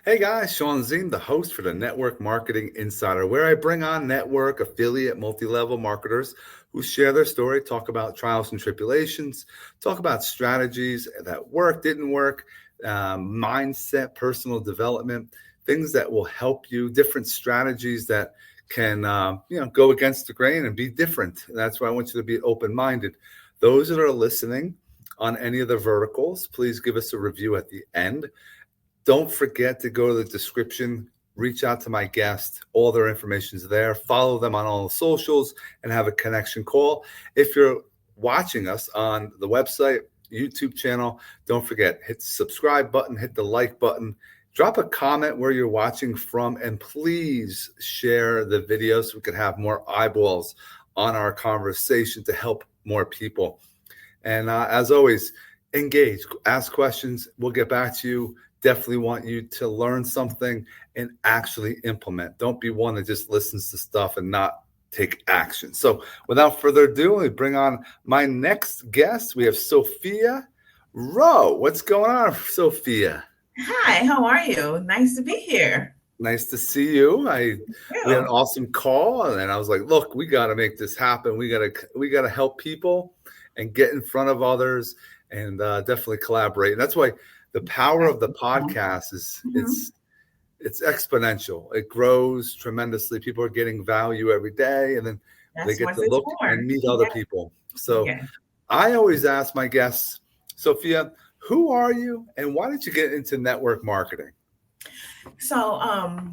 Hey guys, Sean Zine, the host for the Network Marketing Insider, where I bring on network, affiliate, multi-level marketers who share their story, talk about trials and tribulations, talk about strategies that work, didn't work, mindset, personal development, things that will help you, different strategies that can go against the grain and be different. And that's why I want you to be open-minded. Those that are listening on any of the verticals, please give us a review at the end. Don't forget to go to the description, reach out to my guest. All their information is there. Follow them on all the socials and have a connection call. If you're watching us on the website, YouTube channel, don't forget, hit the subscribe button, hit the like button, drop a comment where you're watching from, and please share the video so we can have more eyeballs on our conversation to help more people. And as always, engage, ask questions. We'll get back to you. Definitely want you to learn something and actually implement. Don't be one that just listens to stuff and not take action. So without further ado, we bring on my next guest. We have Sophia Rowe. What's going on, Sophia? Hi, how are you? Nice to be here. Nice to see you. We had an awesome call, and I was like, look, we got to make this happen. We got to help people and get in front of others and definitely collaborate. And that's why the power of the podcast is it's exponential. It grows tremendously. People are getting value every day, and then they get to look and meet other people. So I always ask my guests, Sophia, who are you and why did you get into network marketing? So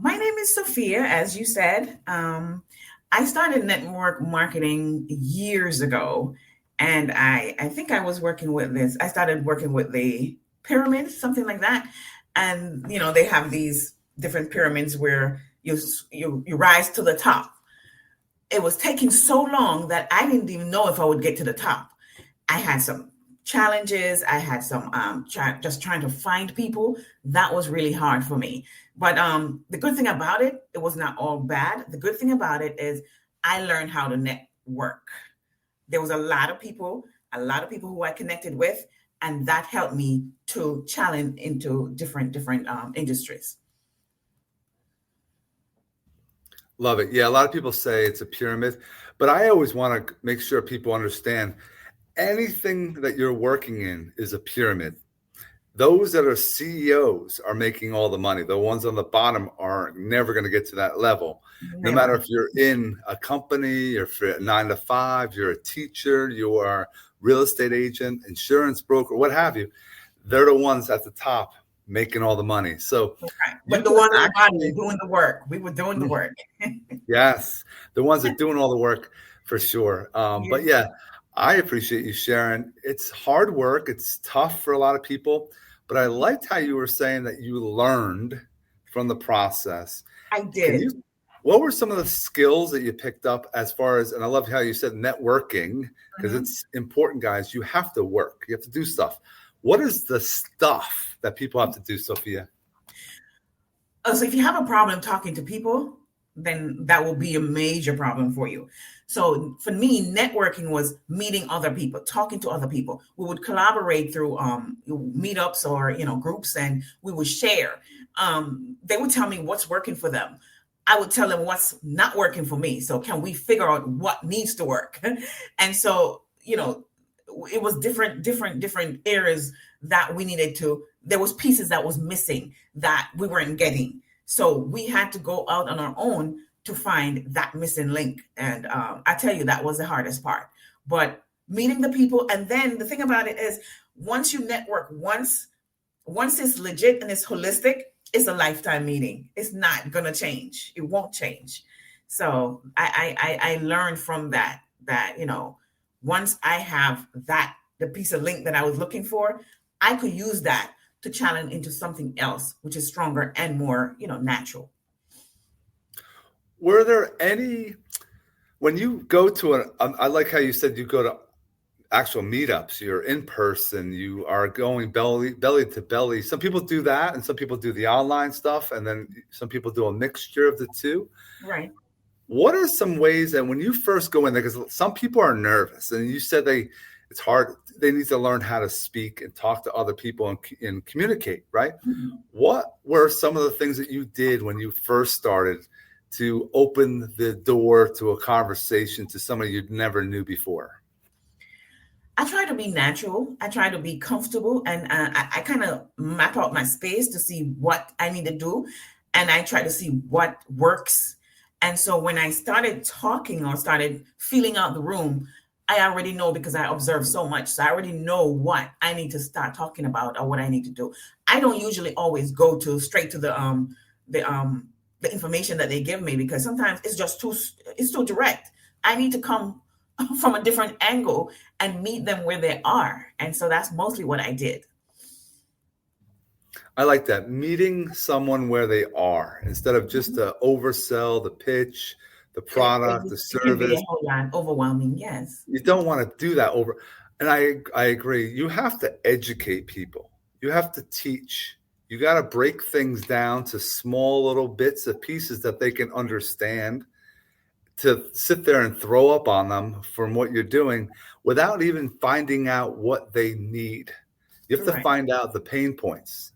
my name is Sophia, as you said. I started network marketing years ago, and I think I was working with this. I started working with the pyramids, something like that. And, they have these different pyramids where you rise to the top. It was taking so long that I didn't even know if I would get to the top. I had some challenges. I had some just trying to find people. That was really hard for me. But the good thing about it was not all bad. The good thing about it is I learned how to network. There was a lot of people who I connected with, and that helped me to challenge into different industries. Love it. Yeah, a lot of people say it's a pyramid, but I always want to make sure people understand anything that you're working in is a pyramid. Those that are CEOs are making all the money. The ones on the bottom are never going to get to that level. Never. No matter if you're in a company, or if you're at 9 to 5, you're a teacher, you are real estate agent, insurance broker, what have you. They're the ones at the top making all the money. So, but the ones at the bottom doing the work. We were doing the work. Yes, the ones that are doing all the work for sure. But yeah, I appreciate you sharing. It's hard work. It's tough for a lot of people, but I liked how you were saying that you learned from the process. I did. What were some of the skills that you picked up as far as, and I love how you said networking, because it's important, guys. You have to work. You have to do stuff. What is the stuff that people have to do, Sophia? So if you have a problem talking to people, then that will be a major problem for you. So for me, networking was meeting other people, talking to other people. We would collaborate through meetups or groups, and we would share. They would tell me what's working for them. I would tell them what's not working for me. So can we figure out what needs to work? And so, it was different areas that we needed to, there was pieces that was missing that we weren't getting. So we had to go out on our own to find that missing link. And I tell you, that was the hardest part. But meeting the people, and then the thing about it is, once you network, once it's legit and it's holistic, it's a lifetime meeting. It's not going to change. It won't change. So I learned from that, once I have the piece of link that I was looking for, I could use that to challenge into something else, which is stronger and more, natural. Were there any, when you go to I like how you said you go to actual meetups, you're in person, you are going belly to belly. Some people do that, and some people do the online stuff, and then some people do a mixture of the two. Right. What are some ways that when you first go in there, because some people are nervous, and you said it's hard, they need to learn how to speak and talk to other people and communicate, right? Mhm. What were some of the things that you did when you first started to open the door to a conversation to somebody you never knew before? I try to be natural. I try to be comfortable, and I kind of map out my space to see what I need to do, and I try to see what works. And so when I started talking or started feeling out the room, I already know because I observe so much. So I already know what I need to start talking about or what I need to do. I don't usually always go to straight to the information that they give me because sometimes it's too direct. I need to come from a different angle and meet them where they are. And so that's mostly what I did. I like that. Meeting someone where they are instead of just to oversell the pitch, the product, the It can be a service. whole lot overwhelming. Yes. You don't want to do that over. And I agree. You have to educate people. You have to teach. You got to break things down to small little bits of pieces that they can understand. To sit there and throw up on them from what you're doing without even finding out what they need. You have to Correct. find out the pain points.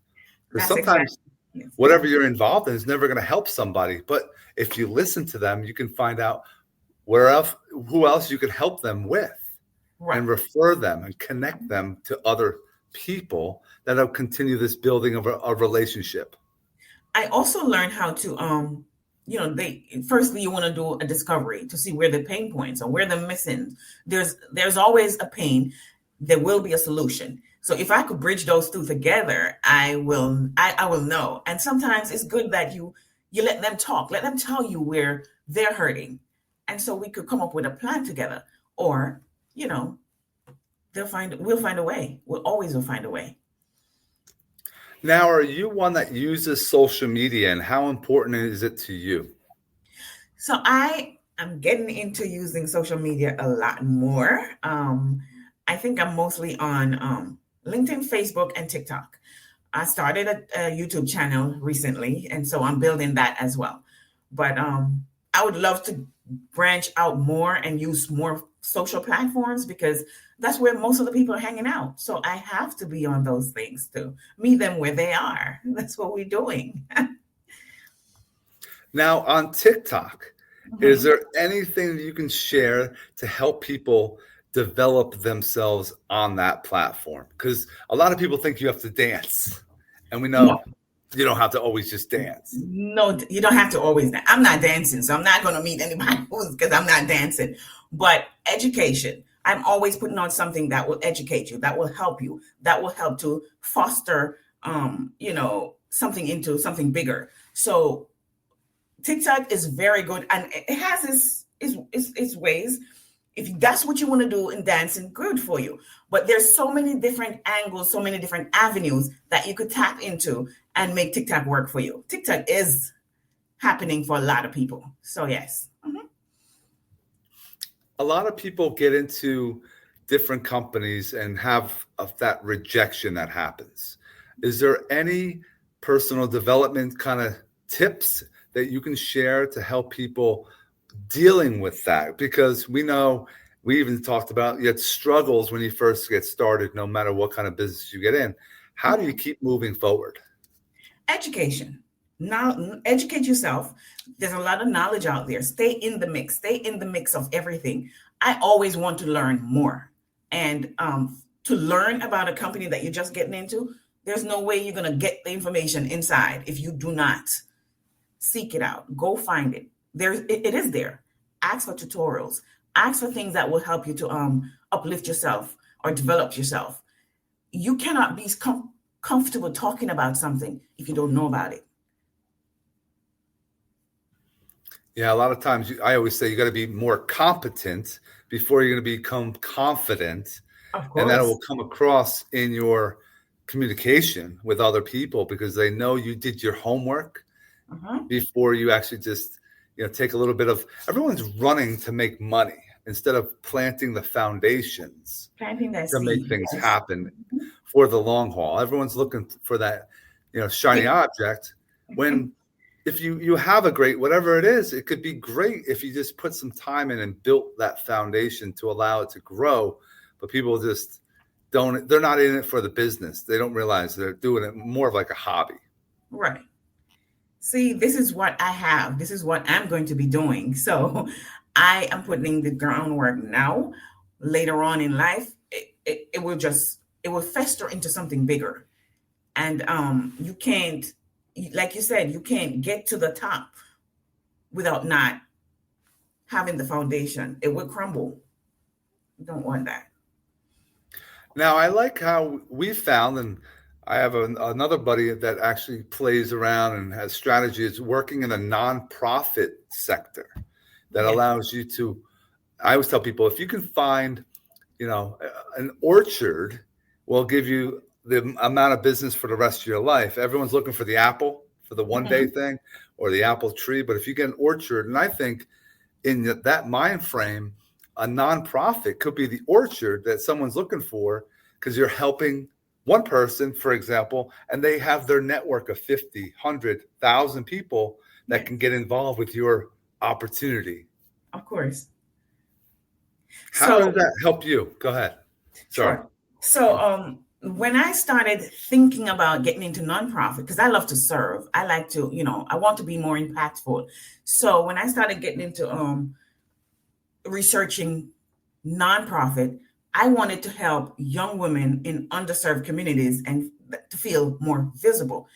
Because That's exactly. sometimes Yes. whatever you're involved in is never going to help somebody. But if you listen to them, you can find out who else you can help them with Right. and refer them and connect them to other people that'll continue this building of a relationship. I also learned how to firstly you want to do a discovery to see where the pain points or where they're missing. There's always a pain. There will be a solution. So if I could bridge those two together, I will know. And sometimes it's good that you let them talk, let them tell you where they're hurting. And so we could come up with a plan together. Or, we'll find a way. We'll always find a way. Now, are you one that uses social media, and how important is it to you? So I am getting into using social media a lot more. I think I'm mostly on LinkedIn, Facebook, and TikTok. I started a YouTube channel recently, and so I'm building that as well. But I would love to branch out more and use more social platforms because that's where most of the people are hanging out. So I have to be on those things to meet them where they are. That's what we're doing. Now, on TikTok, is there anything that you can share to help people develop themselves on that platform? Because a lot of people think you have to dance, and we know No. you don't have to always just dance. No, you don't have to always dance. I'm not dancing, so I'm not going to meet anybody because I'm not dancing. But education, I'm always putting on something that will educate you, that will help you, that will help to foster, something into something bigger. So TikTok is very good, and it has its ways. If that's what you want to do in dancing, good for you. But there's so many different angles, so many different avenues that you could tap into and make TikTok work for you. TikTok is happening for a lot of people. So yes. Mm-hmm. A lot of people get into different companies and have that rejection that happens. Is there any personal development kind of tips that you can share to help people dealing with that? Because we know, we even talked about, you had struggles when you first get started, no matter what kind of business you get in. How do you keep moving forward? Education. Now, educate yourself. There's a lot of knowledge out there. Stay in the mix. Stay in the mix of everything. I always want to learn more. And to learn about a company that you're just getting into, there's no way you're going to get the information inside if you do not seek it out. Go find it. It is there. Ask for tutorials. Ask for things that will help you to uplift yourself or develop yourself. You cannot be comfortable talking about something if you don't know about it. Yeah, a lot of times I always say you got to be more competent before you're going to become confident. Of course. And that will come across in your communication with other people because they know you did your homework before you actually just, take a little bit of, everyone's running to make money instead of planting the foundations to make things happen for the long haul. Everyone's looking for that, shiny object when if you have a great, whatever it is, it could be great if you just put some time in and built that foundation to allow it to grow. But people just, they're not in it for the business. They don't realize they're doing it more of like a hobby. Right. See, this is what I have. This is what I'm going to be doing. So I am putting the groundwork now. Later on in life, it will fester into something bigger. And you can't, like you said, you can't get to the top without not having the foundation. It will crumble. You don't want that. Now, I like how we found, and I have another buddy that actually plays around and has strategies working in a nonprofit sector that allows you to, I always tell people, if you can find, an orchard will give you the amount of business for the rest of your life. Everyone's looking for the apple for the one day thing or the apple tree. But if you get an orchard, and I think in that mind frame, a nonprofit could be the orchard that someone's looking for, because you're helping one person, for example, and they have their network of 50, 100,000 people that can get involved with your opportunity. Of course. How does that help you? Go ahead. Sorry. Sure. So when I started thinking about getting into nonprofit, because I love to serve, I like to, I want to be more impactful. So when I started getting into researching nonprofit, I wanted to help young women in underserved communities and to feel more visible.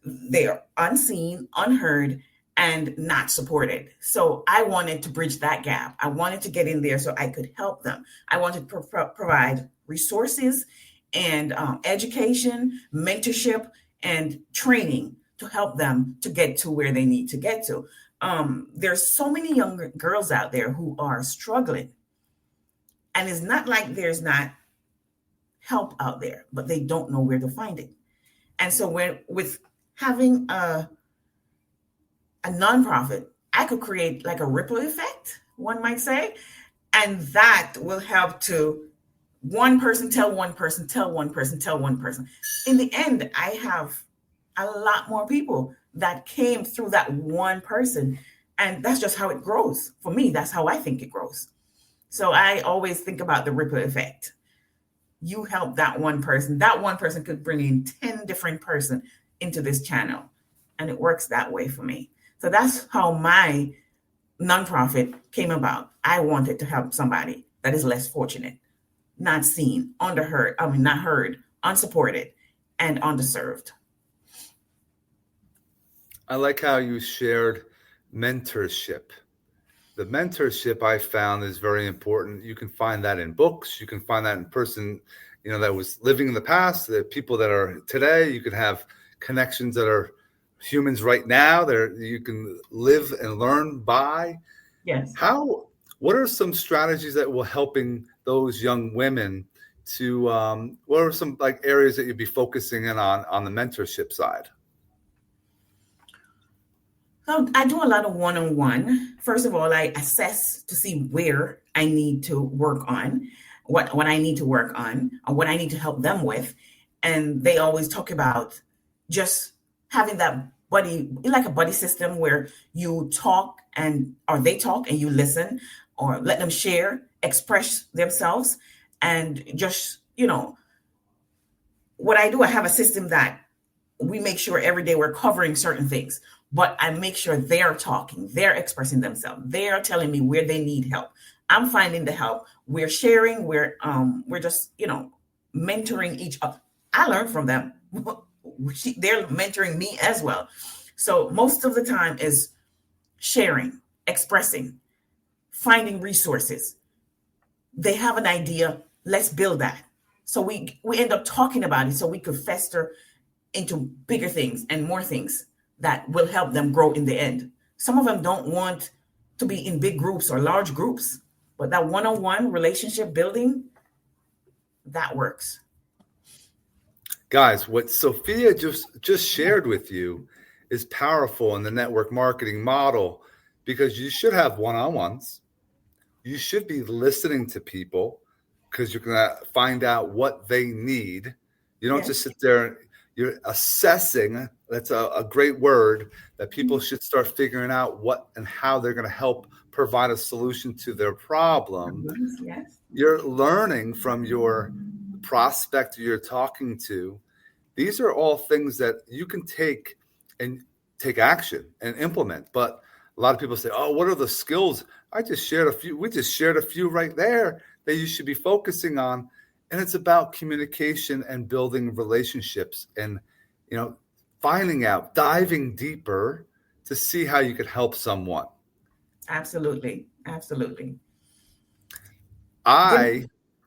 They are unseen, unheard, and not supported. So I wanted to bridge that gap. I wanted to get in there so I could help them. I wanted to provide resources and education, mentorship, and training to help them to get to where they need to get to. There's so many young girls out there who are struggling. And it's not like there's not help out there, but they don't know where to find it. And so with having a nonprofit, I could create like a ripple effect, one might say, and that will help to one person tell one person, tell one person, tell one person. In the end, I have a lot more people that came through that one person. And that's just how it grows. For me, that's how I think it grows. So I always think about the ripple effect. You help that one person could bring in 10 different person into this channel. And it works that way for me. So that's how my nonprofit came about. I wanted to help somebody that is less fortunate, not seen, not heard, unsupported, and underserved. I like how you shared mentorship. The mentorship I found is very important. You can find that in books. You can find that in person, that was living in the past, the people that are today. You can have connections that are humans right now that you can live and learn by. Yes. What are some strategies that will helping those young women to, what are some like areas that you'd be focusing in on the mentorship side? So I do a lot of one-on-one. First of all, I assess to see where I need to work on, what I need to work on, or what I need to help them with. And they always talk about just having that buddy, like a buddy system where you talk or they talk and you listen, or let them share, express themselves. And just, what I do, I have a system that we make sure every day we're covering certain things. But I make sure they're talking, they're expressing themselves, they're telling me where they need help. I'm finding the help. We're sharing. We're just mentoring each other. I learn from them. They're mentoring me as well. So most of the time is sharing, expressing, finding resources. They have an idea. Let's build that. So we end up talking about it so we could fester into bigger things and more things that will help them grow in the end. Some of them don't want to be in big groups or large groups, but that one-on-one relationship building, that works. Guys, what Sophia just shared with you is powerful in the network marketing model, because you should have one-on-ones. You should be listening to people because you're going to find out what they need. You don't just sit there. You're assessing. That's a great word that people should start figuring out what and how they're going to help provide a solution to their problem. Yes. You're learning from your prospect you're talking to, these are all things that you can take action and implement. But a lot of people say, oh, what are the skills? We just shared a few right there that you should be focusing on. And it's about communication and building relationships and, finding out, diving deeper to see how you could help someone. Absolutely.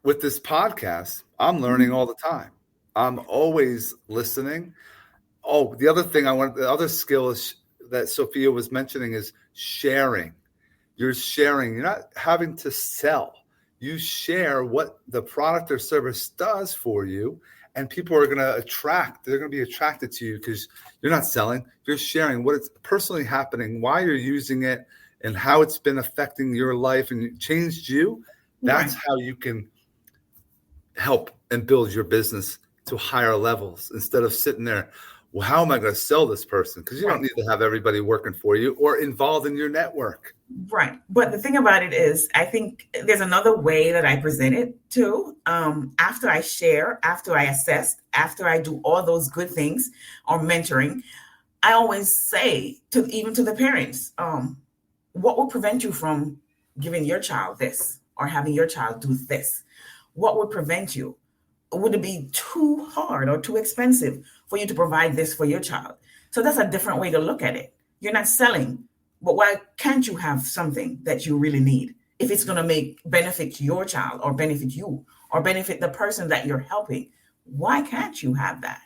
With this podcast, I'm learning all the time. I'm always listening. Oh, the other skill is that Sophia was mentioning is sharing. You're sharing. You're not having to sell. You share what the product or service does for you, and people are going to be attracted to you because you're not selling. You're sharing what is personally happening, why you're using it, and how it's been affecting your life and it changed you. That's how you can help and build your business to higher levels instead of sitting there, well, how am I going to sell this person? Because you don't need to have everybody working for you or involved in your network. Right. But the thing about it is, I think there's another way that I present it too. After I share, after I assess, after I do all those good things or mentoring, I always say even to the parents, what will prevent you from giving your child this or having your child do this? What would prevent you? Would it be too hard or too expensive for you to provide this for your child? So that's a different way to look at it. You're not selling, but why can't you have something that you really need? If it's going to benefit your child or benefit you or benefit the person that you're helping, why can't you have that?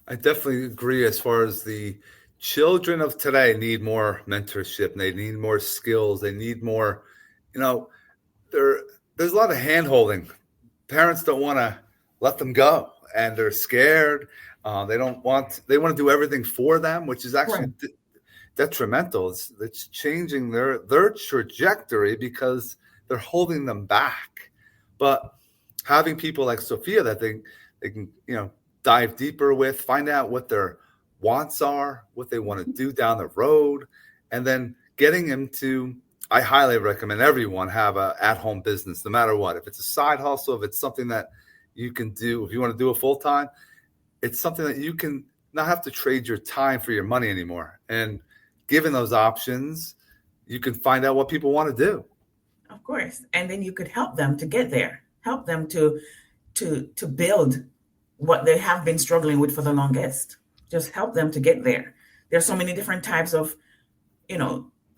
I definitely agree. As far as the children of today need more mentorship, they need more skills, they need more, there's a lot of hand-holding. Parents don't want to let them go, and they're scared. They want to do everything for them, which is actually detrimental. It's changing their trajectory because they're holding them back. But having people like Sophia that they can dive deeper with, find out what their wants are, what they want to do down the road, and then getting them to. I highly recommend everyone have a at-home business, no matter what. If it's a side hustle, if it's something that you can do, if you want to do it full-time, it's something that you can not have to trade your time for your money anymore. And given those options, you can find out what people want to do. Of course. And then you could help them to get there, help them to build what they have been struggling with for the longest. Just help them to get there. There's so many different types of,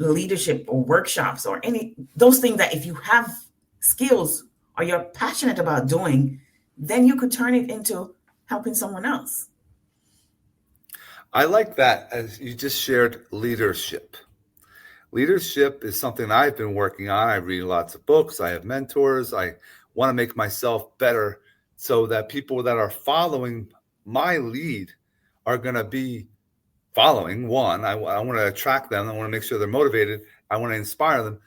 leadership or workshops or those things that if you have skills or you're passionate about doing, then you could turn it into helping someone else. I like that, as you just shared, leadership. Leadership is something I've been working on. I read lots of books. I have mentors. I want to make myself better so that people that are following my lead are going to be following. One, I want to attract them. I want to make sure they're motivated. I want to inspire them.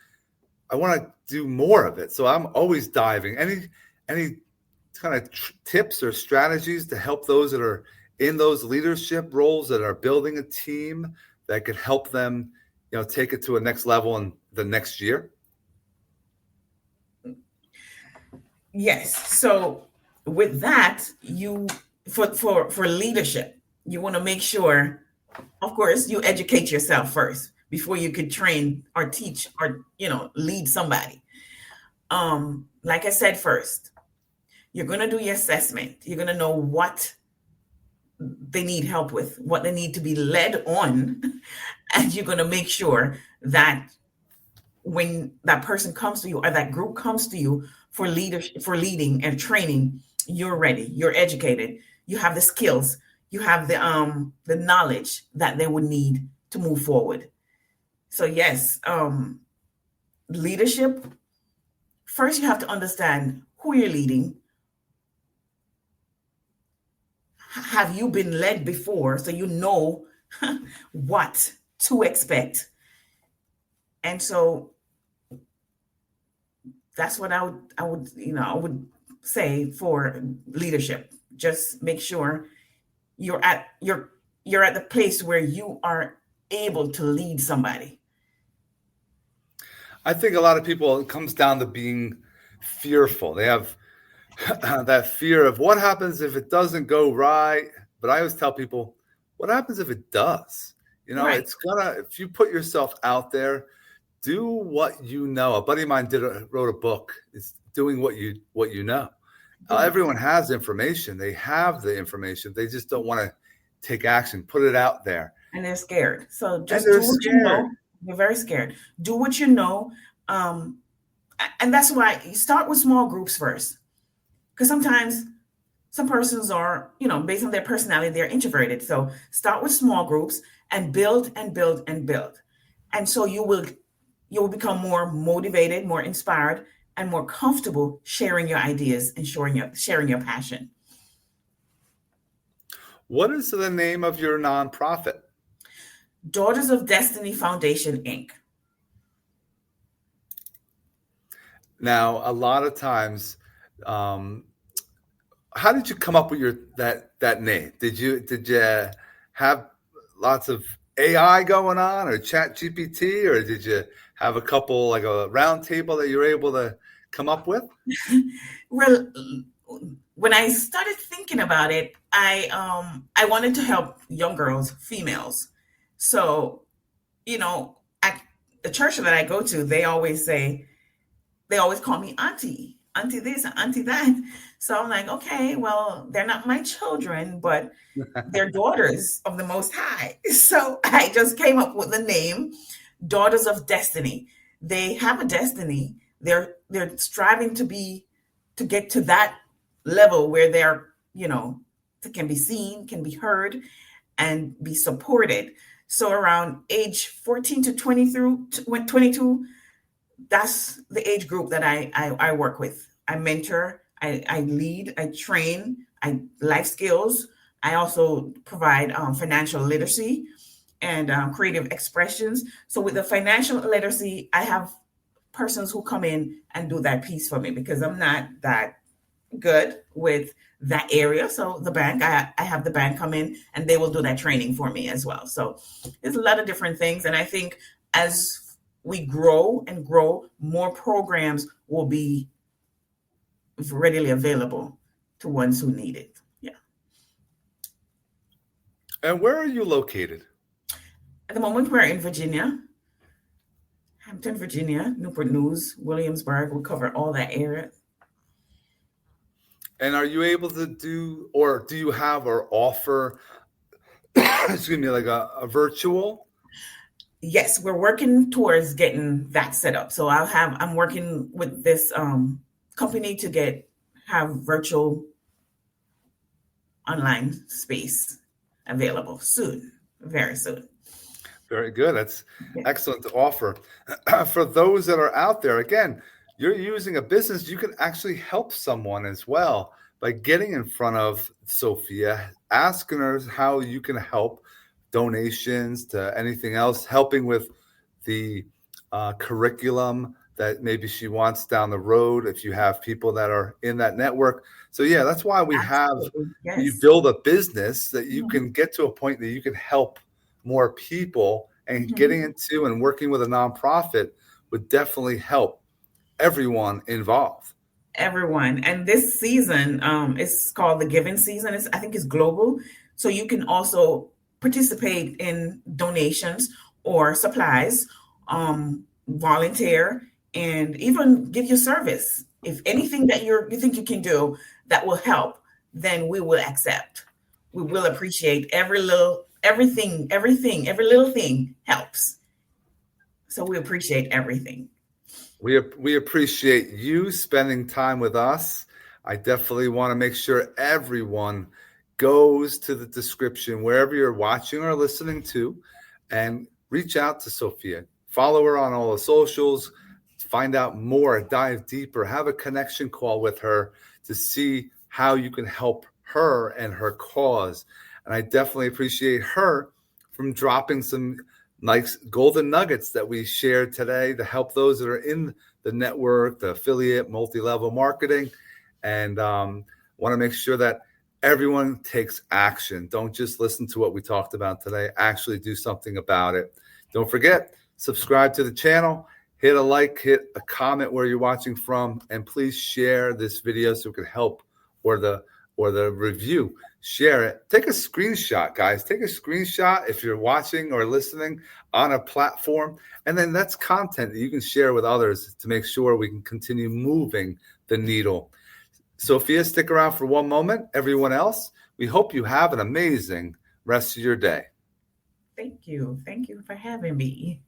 I want to do more of it. So I'm always diving. Any kind of tips or strategies to help those that are in those leadership roles that are building a team that could help them, take it to a next level in the next year? Yes. So with that, for leadership, you want to make sure, of course, you educate yourself first before you could train or teach or, lead somebody. Like I said, first, you're going to do your assessment. You're going to know what they need help with, what they need to be led on. And you're going to make sure that when that person comes to you or that group comes to you for leadership, for leading and training, you're ready, you're educated, you have the skills, you have the knowledge that they would need to move forward. So yes, leadership, first you have to understand who you're leading. Have you been led before so you know what to expect? And so that's what I would say for leadership. Just make sure you're at the place where you are able to lead somebody. I think a lot of people, it comes down to being fearful. They have that fear of what happens if it doesn't go right. But I always tell people, what happens if it does? Right. It's if you put yourself out there, do what you know. A buddy of mine wrote a book. It's doing what you know. Everyone has information. They have the information. They just don't want to take action, put it out there. And they're scared. So just do what you know. They're very scared. Do what you know. And that's why you start with small groups first. Because sometimes some persons are, based on their personality, they're introverted. So start with small groups and build and build and build. And so you will become more motivated, more inspired, and more comfortable sharing your ideas and sharing your passion. What is the name of your nonprofit? Daughters of Destiny Foundation, Inc. Now, a lot of times, how did you come up with that name? Did you have lots of AI going on, or Chat GPT, or did you have a couple, like a round table that you were able to come up with? Well, when I started thinking about it, I wanted to help young girls, females. So, at the church that I go to, they always call me auntie this, auntie that. So I'm like, okay, well, they're not my children, but they're daughters of the Most High. So I just came up with the name Daughters of Destiny. They have a destiny. They're striving to get to that level where they're, can be seen, can be heard, and be supported. So around age 14 to 22, that's the age group that I work with. I mentor, I lead, I train, life skills. I also provide financial literacy and creative expressions. So with the financial literacy, I have persons who come in and do that piece for me because I'm not that good with that area. So the bank, I have the bank come in and they will do that training for me as well. So there's a lot of different things. And I think as we grow and grow, more programs will be readily available to ones who need it. Yeah. And where are you located? At the moment, we're in Virginia, Hampton, Virginia, Newport News, Williamsburg. We cover all that area. And are you able to do you have or offer, excuse me, like a virtual? Yes, we're working towards getting that set up. So I'm working with this company to have virtual online space available soon, very soon. Very good. That's excellent to offer. For those that are out there, again, you're using a business, you can actually help someone as well by getting in front of Sophia, asking her how you can help, donations to anything else, helping with the curriculum that maybe she wants down the road if you have people that are in that network. So yeah, that's why we you build a business that you can get to a point that you can help more people, and getting into and working with a nonprofit would definitely help everyone involved. Everyone. And this season is called the Giving Season. I think it's global. So you can also participate in donations or supplies, volunteer, and even give your service. If anything that you think you can do that will help, then we will accept. We will appreciate every little thing helps. So we appreciate everything. We appreciate you spending time with us. I definitely want to make sure everyone goes to the description wherever you're watching or listening to and reach out to Sophia. Follow her on all the socials, find out more, dive deeper, have a connection call with her to see how you can help her and her cause. And I definitely appreciate her from dropping some nice golden nuggets that we shared today to help those that are in the network, the affiliate, multi-level marketing, and want to make sure that everyone takes action. Don't just listen to what we talked about today. Actually do something about it. Don't forget, subscribe to the channel, hit a like, hit a comment where you're watching from, and please share this video so it can help, or the review. Share it. Take a screenshot, guys. Take a screenshot if you're watching or listening on a platform, and then that's content that you can share with others to make sure we can continue moving the needle. Sophia, stick around for one moment. Everyone else, we hope you have an amazing rest of your day. Thank you. Thank you for having me.